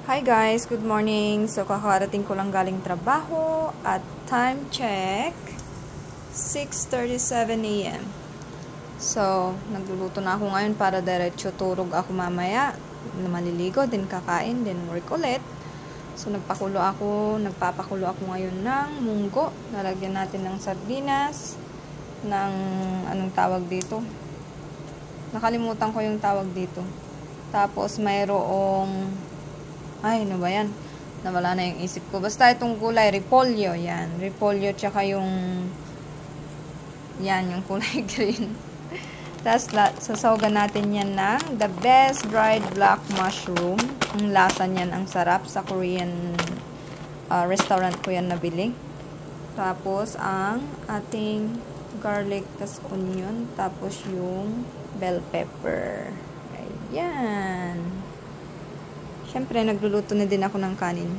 Hi guys, good morning. So kakarating ko lang galing trabaho at time check 6:37 AM. So nagluluto na ako ngayon para diretso turog ako mamaya. Maliligo, din kakain, din work ulit. So nagpapakulo ako ngayon ng munggo. Nalagyan natin ng sardinas, ng anong tawag dito? Nakalimutan ko yung tawag dito. Tapos mayroong ano ba yan? Nawala na yung isip ko. Basta itong gulay, repolyo. Yan. Repolyo, tsaka yung yung kulay green. Tapos, sasawgan natin yan ng the best dried black mushroom. Ang lasa niyan, ang sarap. Sa Korean restaurant ko yan nabili. Tapos, ang ating garlic, tas onion. Tapos, yung bell pepper. Ayan. Siyempre, nagluluto na din ako ng kanin.